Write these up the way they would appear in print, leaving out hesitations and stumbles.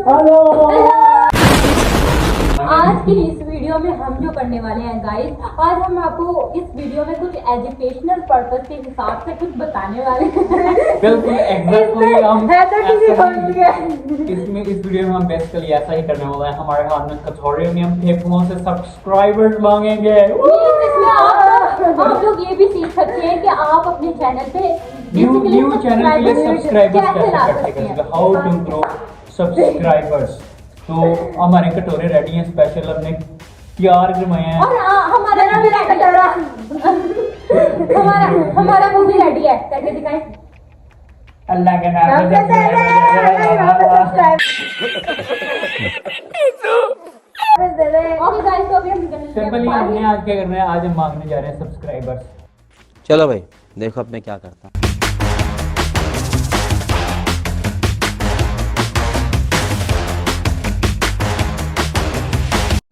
आज की इस वीडियो में हम जो करने वाले हैं गाइस, आज हम आपको इस वीडियो में कुछ एजुकेशनल पर्पस के हिसाब से कुछ बताने वाले हैं। बिल्कुल एग्जैक्टली हम इसमें इस वीडियो में हम बेसिकली ऐसा ही करने वाले हैं। हमारे हाथ में कथोरियम टेपों से सब्सक्राइबर्स मांगेंगे। इसमें आप लोग ये भी सीख सकते हैं कि आप अपने चैनल पे न्यू चैनल के लिए सब्सक्राइबर्स कैसे कर सकते हैं, हाउ टू ग्रो सब्सक्राइबर्स। तो हमारे कटोरे रेडी हैं, स्पेशल हमने तैयार करवाए हैं। और हमारा भी कटोरा हमारा वो भी रेडी है, करके दिखाएं। अल्लाह के नाम ओके गाइस, तो अभी हम सिंपली हमने आज क्या करना है, आज हम मांगने जा रहे हैं सब्सक्राइबर्स। चलो भाई देखो अब मैं क्या करता हूँ।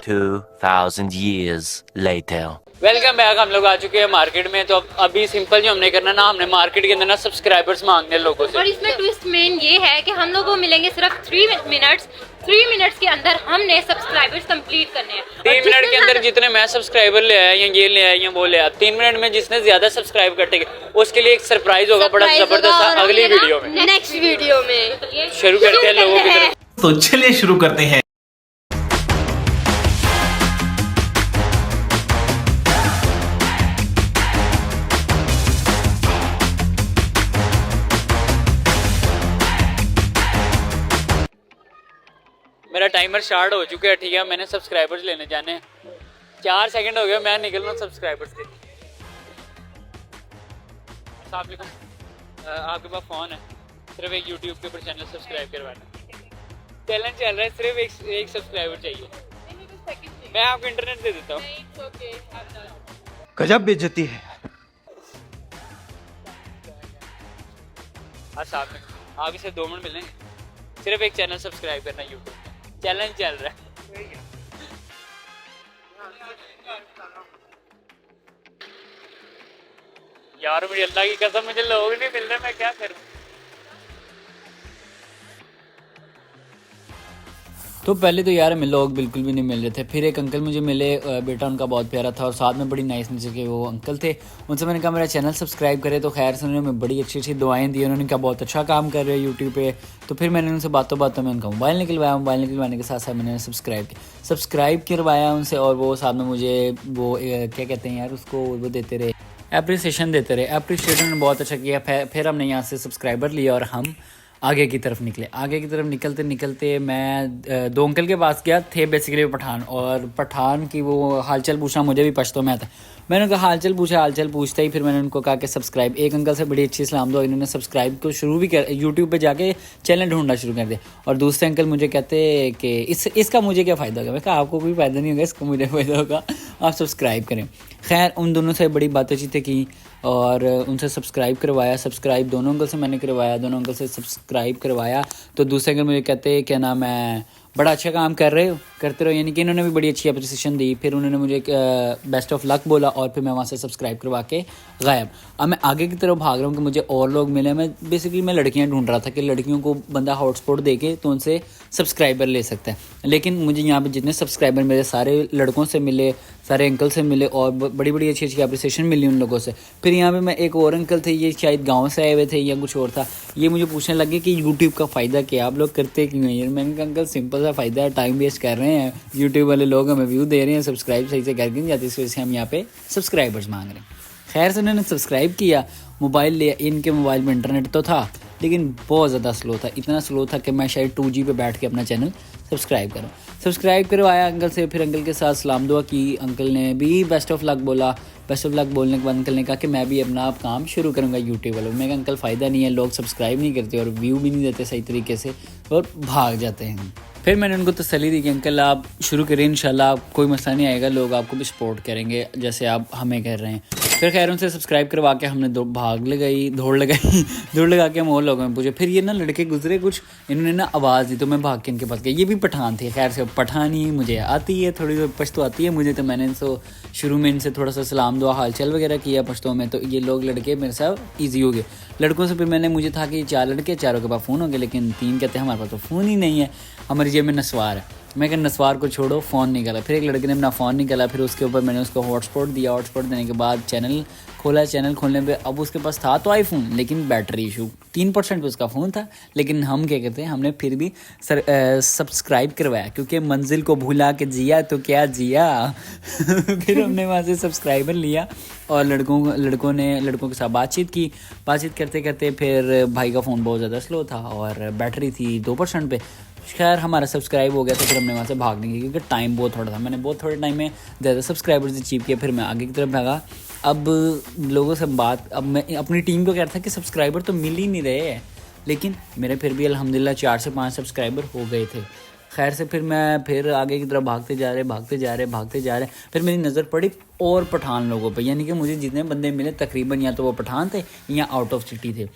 2000 years later. Welcome back. हम लोग आ चुके हैं मार्केट में। तो अभी सिंपल जो हमने करना ना, हमने मार्केट के अंदर ना सब्सक्राइबर्स मांगने लोगों से। और इसमें ट्विस्ट मेन ये है कि हम लोगों को मिलेंगे सिर्फ 3 मिनट्स के अंदर हमने सब्सक्राइबर्स कंप्लीट करने हैं। 3 मिनट के अंदर जितने मैं सब्सक्राइबर ले आया, या ये ले आया, या वो ले आया, 3 मिनट में जिसने ज्यादा सब्सक्राइब कटेगा उसके लिए एक सरप्राइज होगा बड़ा जबरदस्त अगली वीडियो में, नेक्स्ट वीडियो में। शुरू करते हैं लोगों की तरफ। तो चलिए शुरू करते हैं। मेरा टाइमर स्टार्ट हो चुका है, ठीक है। मैंने सब्सक्राइबर्स लेने जाने हैं। 4 सेकंड हो गए, मैं निकल रहा हूँ सब्सक्राइबर्स के। अस्सलाम वालेकुम। आपके पास फ़ोन है, सिर्फ एक यूट्यूब के ऊपर चैनल सब्सक्राइब करवाना। चैलेंज चल रहा है, सिर्फ एक सब्सक्राइबर चाहिए। मैं आपको इंटरनेट दे देता हूँ। गजब बेइज्जती है। अस्सलाम वालेकुम। आप इसे 2 मिनट मिलेंगे, सिर्फ एक चैनल सब्सक्राइब करना यूट्यूब में। चैलेंज चल रहा है। यार मुझे अल्लाह की कसम मुझे लोग नहीं मिल रहे, मैं क्या करूं। तो पहले तो यार लोग बिल्कुल भी नहीं मिल रहे थे। फिर एक अंकल मुझे मिले, बेटा उनका बहुत प्यारा था और साथ में बड़ी नाइस नेचर के वो अंकल थे। उनसे मैंने कहा मेरा चैनल सब्सक्राइब करे, तो खैर से उन्होंने बड़ी अच्छी अच्छी दुआएं दी। उन्होंने कहा बहुत अच्छा काम कर रहे हो यूट्यूब पे। तो फिर मैंने उनसे बातों में उनका मोबाइल निकलवाने के साथ साथ मैंने सब्सक्राइब करवाया उनसे। और वो साथ में मुझे वो क्या कहते हैं यार उसको, वो देते रहे, अप्रिसिएशन देते रहे। अप्रिशिएट उन्होंने बहुत अच्छा किया। फिर हमने यहाँ से सब्सक्राइबर लिया और हम आगे की तरफ निकले। आगे की तरफ निकलते मैं 2 अंकल के पास गया, थे बेसिकली पठान। और पठान की वो हालचाल पूछना, मुझे भी पश्तो में आता। मैंने उनका हालचाल पूछते ही फिर मैंने उनको कहा कि सब्सक्राइब। एक अंकल से बड़ी अच्छी सलाम दो, इन्होंने सब्सक्राइब को शुरू भी कर, यूट्यूब पे जाके चैनल ढूंढना शुरू कर दिया। और दूसरे अंकल मुझे कहते कि इसका मुझे क्या फ़ायदा होगा। मैं कहा आपको कोई फ़ायदा नहीं होगा, इसको मुझे फ़ायदा होगा, आप सब्सक्राइब करें। खैर उन दोनों से बड़ी बातचीतें की और उनसे सब्सक्राइब करवाया। सब्सक्राइब दोनों अंकल से मैंने करवाया, दोनों अंकल से सब्सक्राइब करवाया। तो दूसरे अंकल मुझे कहते क्या नाम है, बड़ा अच्छा काम करते रहो, यानी कि इन्होंने भी बड़ी अच्छी अप्रिसिएशन दी। फिर उन्होंने मुझे बेस्ट ऑफ लक बोला और फिर मैं वहाँ से सब्सक्राइब करवा के गायब। अब मैं आगे की तरफ भाग रहा हूँ कि मुझे और लोग मिले। मैं लड़कियाँ ढूंढ रहा था कि लड़कियों को बंदा हॉटस्पॉट दे के तो उनसे सब्सक्राइबर ले सकता है। लेकिन मुझे यहाँ पर जितने सब्सक्राइबर मिले सारे लड़कों से मिले, सारे अंकल से मिले और बड़ी अच्छी अप्रिसिएशन मिली उन लोगों से। फिर यहाँ पे मैं एक और अंकल थे, ये शायद गांव से आए हुए थे या कुछ और था। ये मुझे पूछने लगे कि यूट्यूब का फ़ायदा क्या, आप लोग करते क्यों हैं। मैंने कहा अंकल सिंपल सा फ़ायदा है, टाइम वेस्ट कर रहे हैं, यूट्यूब वाले लोग हमें व्यू दे रहे हैं, सब्सक्राइब सही से करके नहीं जाते, इस वजह से हम यहाँ पे सब्सक्राइबर्स मांग रहे हैं। खैर से उन्होंने सब्सक्राइब किया, मोबाइल लिया। इनके मोबाइल में इंटरनेट तो था लेकिन बहुत ज़्यादा स्लो था, इतना स्लो था कि मैं शायद 2G पे बैठ के अपना चैनल सब्सक्राइब करवाया अंकल से। फिर अंकल के साथ सलाम दुआ की, अंकल ने भी बेस्ट ऑफ लक बोला। बेस्ट ऑफ लक बोलने के बाद अंकल ने कहा कि मैं भी अपना काम शुरू करूँगा यूट्यूब वालों। मैं अंकल फ़ायदा नहीं है, लोग सब्सक्राइब नहीं करते और व्यू भी नहीं देते सही तरीके से और भाग जाते हैं। फिर मैंने उनको तसल्ली दी कि अंकल आप शुरू करें, इंशाल्लाह कोई मसला नहीं आएगा, लोग आपको भी सपोर्ट करेंगे जैसे आप हमें कर रहे हैं। फिर खैर उनसे सब्सक्राइब करवा के हमने दौड़ लगा के हम और लोगों में पूछे। फिर ये ना लड़के गुजरे कुछ, इन्होंने ना आवाज़ दी तो मैं भाग के इनके पास गया। ये भी पठान थे, खैर से पठानी मुझे आती है, थोड़ी पश्तो आती है मुझे। तो मैंने इनसे शुरू में इनसे थोड़ा सा सलाम दुआ हाल चाल वगैरह किया पश्तो में। तो ये लोग लड़के मेरे साथ ईजी हो गए। लड़कों से फिर मुझे था कि 4 लड़के, चारों के पास फ़ोन हो गए, लेकिन 3 कहते हैं हमारे पास तो फ़ोन ही नहीं है। हमारी जेब में नस्वार है। मैं कहा नस्वार को छोड़ो, फ़ोन निकाला। फिर एक लड़के ने अपना फ़ोन निकाला, फिर उसके ऊपर मैंने उसको हॉटस्पॉट दिया। हॉटस्पॉट देने के बाद चैनल खोला। चैनल खोलने पे अब उसके पास था तो आईफोन, लेकिन बैटरी इशू 3% पे उसका फ़ोन था। लेकिन हम क्या कहते हैं, हमने फिर भी सब्सक्राइब करवाया, क्योंकि मंजिल को भुला के जिया तो क्या जिया। फिर हमने वहाँ से सब्सक्राइबर लिया और लड़कों के साथ बातचीत की। बातचीत करते करते फिर भाई का फ़ोन बहुत ज़्यादा स्लो था और बैटरी थी 2% पे। खैर हमारा सब्सक्राइब हो गया, तो फिर हमने वहाँ से भागने की, क्योंकि टाइम बहुत थोड़ा था। मैंने बहुत थोड़े टाइम में ज़्यादा सब्सक्राइबर्स अचीव किए। फिर मैं आगे की तरफ भागा। अब लोगों से अब मैं अपनी टीम को कह रहा था कि सब्सक्राइबर तो मिल ही नहीं रहे हैं, लेकिन मेरे फिर भी अल्हम्दुलिल्लाह 4 से 5 सब्सक्राइबर हो गए थे। खैर से फिर मैं फिर आगे की तरफ भागते जा रहे। फिर मेरी नज़र पड़ी और पठान लोगों पे, यानी कि मुझे जितने बंदे मिले तकरीबन या तो वो पठान थे या आउट ऑफ सिटी थे।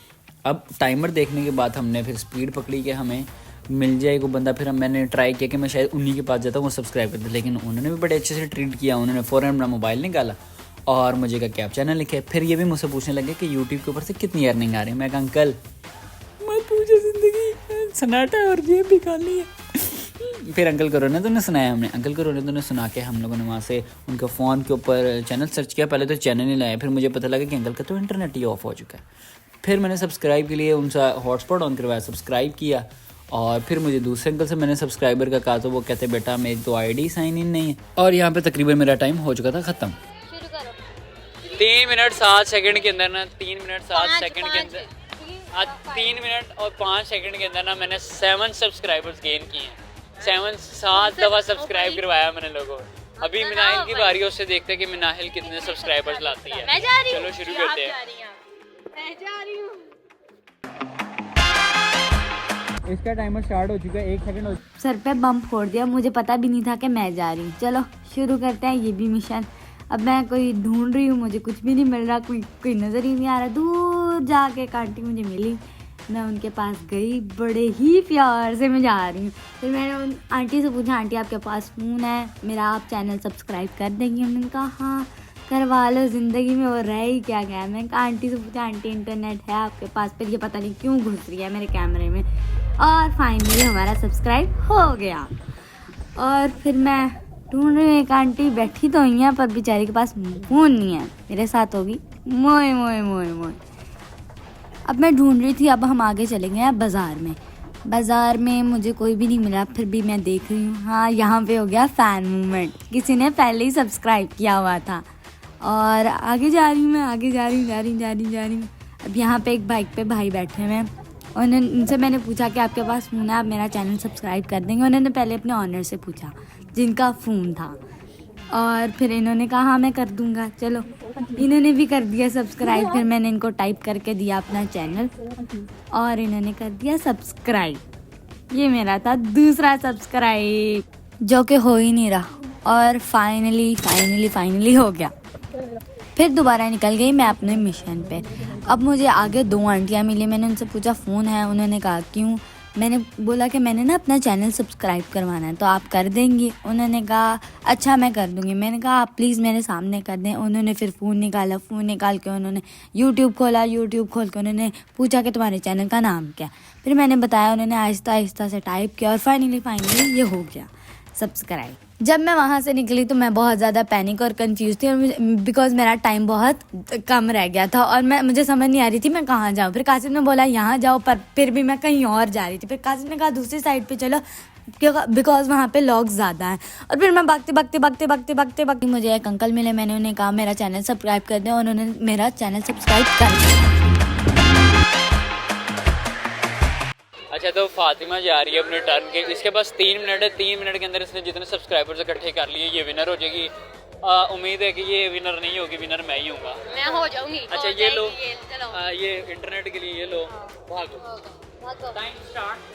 अब टाइमर देखने के बाद हमने फिर स्पीड पकड़ी कि हमें मिल जाए को बंदा। फिर मैंने ट्राई किया कि मैं शायद उन्हीं के पास जाता हूँ, वो सब्सक्राइब करते, लेकिन उन्होंने भी बड़े अच्छे से ट्रीट किया। उन्होंने फ़ौरन अपना मोबाइल निकाला और मुझे कहा कि आप चैनल लिखे। फिर ये भी मुझसे पूछने लगे कि यूट्यूब के ऊपर से कितनी अर्निंग आ रही है। मैं कहा अंकल मत पूछो, ज़िंदगी सन्नाटा और जेब भी खाली है। फिर अंकल को रोने तो ने सुनाया, हमने अंकल को रोने तो ने सुना के हम लोगों ने वहाँ से उनका फ़ोन के ऊपर चैनल सर्च किया। पहले तो चैनल ही लाया, फिर मुझे पता लगा कि अंकल का तो इंटरनेट ही ऑफ हो चुका है। फिर मैंने सब्सक्राइब के लिए उनका हॉटस्पॉट ऑन करवाया, सब्सक्राइब किया। और फिर मुझे दूसरे अंकल से मैंने सब्सक्राइबर का कहा, तो वो कहते बेटा मेरी तो आईडी साइन इन नहीं है। और यहाँ पे तकरीबन मेरा टाइम हो चुका था ख़त्म। 3 मिनट 7 सेकंड के अंदर ना 3 मिनट 7 सेकंड के अंदर 3 मिनट और 5 सेकंड के अंदर ना मैंने 7 सब्सक्राइबर्स गेन किए हैं। 7 दफ़ा सब्सक्राइब करवाया मैंने लोगों को। अभी मिनाहिल की बारी है, उससे देखते हैं कि मिनाहिल कितने सब्सक्राइबर्स लाती है। चलो शुरू करते हैं। इसका टाइमर स्टार्ट हो चुका है, 1 सेकंड हो। सर पे बम फोड़ दिया, मुझे पता भी नहीं था कि मैं जा रही हूँ। चलो शुरू करते हैं ये भी मिशन। अब मैं कोई ढूंढ रही हूँ, मुझे कुछ भी नहीं मिल रहा, कोई नज़र ही नहीं आ रहा। दूर जाके एक आंटी मुझे मिली, मैं उनके पास गई, बड़े ही प्यार से मैं जा रही हूँ। फिर मैंने उन आंटी से पूछा, आंटी आपके पास फ़ोन है मेरा, आप चैनल सब्सक्राइब कर देंगी? उन्होंने कहा हाँ करवा लो, ज़िंदगी में वो रह ही क्या गया। मैंने कहा आंटी से पूछा, आंटी इंटरनेट है आपके पास? फिर ये पता नहीं क्यों घुस रही है मेरे कैमरे में। और फाइनली हमारा सब्सक्राइब हो गया। और फिर मैं ढूंढ रही हूँ, एक आंटी बैठी तो हुई है पर बेचारी के पास फ़ोन नहीं है। मेरे साथ होगी मोए मोए मोए मोए। अब मैं ढूंढ रही थी, अब हम आगे चले गए हैं बाज़ार में मुझे कोई भी नहीं मिला। फिर भी मैं देख रही हूँ, हाँ यहाँ पे हो गया फ़ैन मूवमेंट, किसी ने पहले ही सब्सक्राइब किया हुआ था। और आगे जा रही हूँ मैं, आगे जा रही हूँ। अब यहाँ पे एक बाइक पे भाई बैठे हुए हैं, और उनसे मैंने पूछा कि आपके पास फ़ोन है, आप मेरा चैनल सब्सक्राइब कर देंगे? उन्होंने पहले अपने ऑनर से पूछा जिनका फ़ोन था, और फिर इन्होंने कहा हाँ मैं कर दूंगा। चलो इन्होंने भी कर दिया सब्सक्राइब। फिर मैंने इनको टाइप करके दिया अपना चैनल और इन्होंने कर दिया सब्सक्राइब। ये मेरा था दूसरा सब्सक्राइब, जो कि हो ही नहीं रहा। और फाइनली हो गया। फिर दोबारा निकल गई मैं अपने मिशन पे। अब मुझे आगे 2 आंटियाँ मिली, मैंने उनसे पूछा फ़ोन है? उन्होंने कहा क्यों? मैंने बोला कि मैंने ना अपना चैनल सब्सक्राइब करवाना है, तो आप कर देंगी? उन्होंने कहा अच्छा मैं कर दूंगी। मैंने कहा आप प्लीज़ मेरे सामने कर दें। उन्होंने फिर फ़ोन निकाला, फ़ोन निकाल के उन्होंने यूट्यूब खोला, यूट्यूब खोल के उन्होंने पूछा कि तुम्हारे चैनल का नाम क्या? फिर मैंने बताया, उन्होंने आहिस्ता से टाइप किया और फाइनली ये हो गया सब्सक्राइब। जब मैं वहाँ से निकली तो मैं बहुत ज़्यादा पैनिक और कंफ्यूज थी, और बिकॉज़ मेरा टाइम बहुत कम रह गया था और मुझे समझ नहीं आ रही थी मैं कहाँ जाऊँ। फिर कासिम ने बोला यहाँ जाओ, पर फिर भी मैं कहीं और जा रही थी। फिर कासिम ने कहा दूसरी साइड पे चलो, बिकॉज़ वहाँ पे लोग ज़्यादा हैं। और फिर मैं भागते मुझे एक अंकल मिले, मैंने उन्हें कहा मेरा चैनल सब्सक्राइब कर दें, और उन्होंने मेरा चैनल सब्सक्राइब कर दिया। अच्छा तो फातिमा जा रही है अपने टर्न के, इसके पास 3 मिनट है। 3 मिनट के अंदर इसने जितने सब्सक्राइबर्स इकट्ठे कर लिए ये विनर हो जाएगी। उम्मीद है कि ये विनर नहीं होगी, विनर मैं ही हूँगा। मैं हो जाऊंगी। अच्छा ये लो, ये इंटरनेट के लिए ये लो, भागो। टाइम स्टार्ट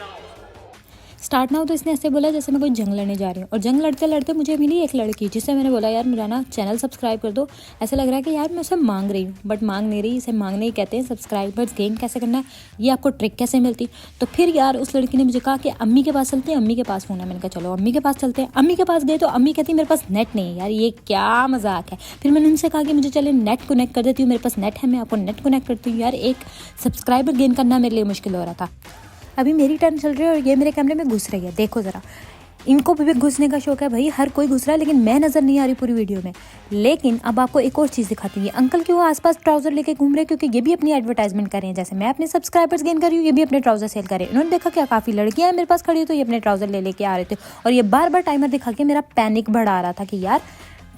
ना हो। तो इसने ऐसे बोला जैसे मैं कोई जंग लड़ने जा रही हूँ, और जंग लड़ते लड़ते मुझे मिली एक लड़की, जिससे मैंने बोला यार मेरा ना चैनल सब्सक्राइब कर दो। ऐसा लग रहा है कि यार मैं उसे मांग रही हूँ, बट मांग नहीं रही। इसे मांगने ही कहते हैं। सब्सक्राइबर्स गेन कैसे करना है, ये आपको ट्रिक कैसे मिलती। तो फिर यार उस लड़की ने मुझे कहा कि अम्मी के पास चलते हैं, अम्मी के पास फ़ोन है। मैंने कहा चलो अम्मी के पास चलते हैं। अम्मी के पास गए तो अम्मी कहती मेरे पास नेट नहीं है। यार ये क्या मजाक है। फिर मैंने उनसे कहा कि मुझे चले नेट कनेक्ट कर देती हूँ, मेरे पास नेट है, मैं आपको नेट कनेक्ट करती हूँ। यार एक सब्सक्राइबर गेन करना मेरे लिए मुश्किल हो रहा था। अभी मेरी टर्न चल रही है और ये मेरे कैमरे में घुस रही है। देखो ज़रा, इनको भी घुसने का शौक है भाई, हर कोई घुस रहा है, लेकिन मैं नज़र नहीं आ रही पूरी वीडियो में। लेकिन अब आपको एक और चीज़ दिखाती हूँ। अंकल क्यों आसपास ट्राउज़र लेके घूम रहे हैं, क्योंकि ये भी अपनी एडवर्टाइजमेंट कर रहे हैं। जैसे मैं अपने सब्सक्राइबर्स गेन कर रही हूँ, ये भी अपने ट्राउज़र सेल कर रहे हैं। इन्होंने देखा क्या काफ़ी लड़कियाँ मेरे पास खड़ी, तो ये अपने ट्राउज़र ले लेके आ रहे थे और ये बार बार टाइमर दिखा के मेरा पैनिक बढ़ा रहा था कि यार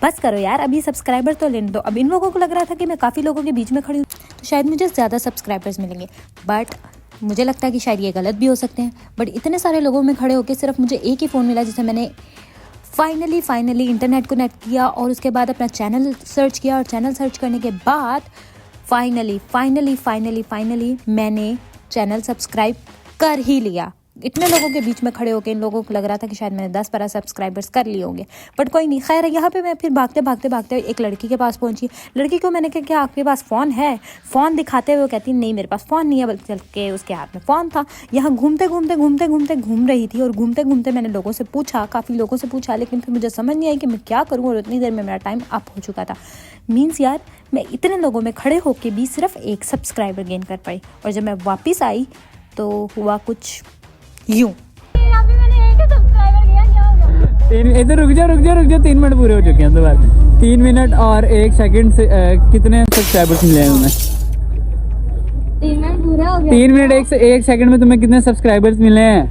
बस करो यार, अभी सब्सक्राइबर तो लेने दो। अब इन लोगों को लग रहा था कि मैं काफ़ी लोगों के बीच में खड़ी हूँ तो शायद मुझे ज़्यादा सब्सक्राइबर्स मिलेंगे, बट मुझे लगता है कि शायद ये गलत भी हो सकते हैं। बट इतने सारे लोगों में खड़े होकर सिर्फ मुझे एक ही फ़ोन मिला, जिसे मैंने फाइनली इंटरनेट कनेक्ट किया और उसके बाद अपना चैनल सर्च किया, और चैनल सर्च करने के बाद फाइनली मैंने चैनल सब्सक्राइब कर ही लिया। इतने लोगों के बीच में खड़े होकर इन लोगों को लग रहा था कि शायद मैंने 10-12 सब्सक्राइबर्स कर लिए होंगे, बट कोई नहीं। खैर, यहाँ पे मैं फिर भागते एक लड़की के पास पहुंची। लड़की को मैंने कहा कि आपके पास फ़ोन है? फ़ोन दिखाते हुए कहती नहीं मेरे पास फ़ोन नहीं है, बल्कि चल के उसके हाथ में फ़ोन था। यहाँ घूमते घूम रही थी और घूमते मैंने लोगों से पूछा, काफ़ी लोगों से पूछा, लेकिन फिर मुझे समझ नहीं आई कि मैं क्या करूँ, और उतनी देर में मेरा टाइम अप हो चुका था। मीन्स यार, मैं इतने लोगों में खड़े होकर भी सिर्फ एक सब्सक्राइबर गेन कर पाई, और जब मैं वापस आई तो हुआ कुछ यूँ। इधर रुक जा 3 मिनट पूरे हो चुके हैं। तो बात 3 मिनट और 1 सेकंड से कितने सब्सक्राइबर्स मिले हैं तुम्हें? 3 मिनट पूरा हो गया। 3 मिनट 1 सेकंड में तुम्हें कितने सब्सक्राइबर्स मिले हैं?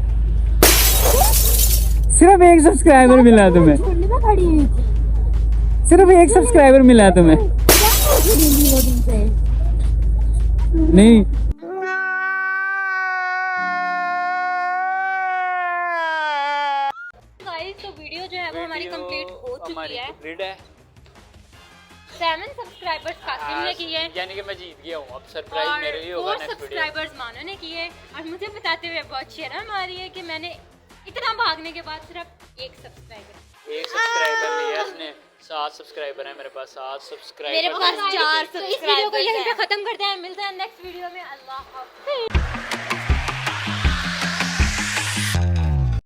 सिर्फ 1 सब्सक्राइबर मिला है तुम्हें, सिर्फ 1 सब्सक्राइबर मिला है तुम्हें। नहीं, तो वीडियो जो है वो हमारी कंप्लीट हो चुकी है। 7 सब्सक्राइबर्स कासिम ने किए, यानी कि मैं जीत गया हूँ। अब सरप्राइज मेरे लिए होगा 4 नेक्स्ट वीडियो। सब्सक्राइबर्स मानो ने किए, और मुझे बताते हुए बहुत शर्म आ रही है कि मैंने इतना भागने के बाद सिर्फ 1 सब्सक्राइबर लिया इसने। 7 सब्सक्राइबर है मेरे पास, 7 सब्सक्राइबर मेरे पास 4 सब्सक्राइबर। तो इस वीडियो को यहीं पे खत्म करते हैं, मिलते हैं नेक्स्ट वीडियो में। अल्लाह हाफ़िज़।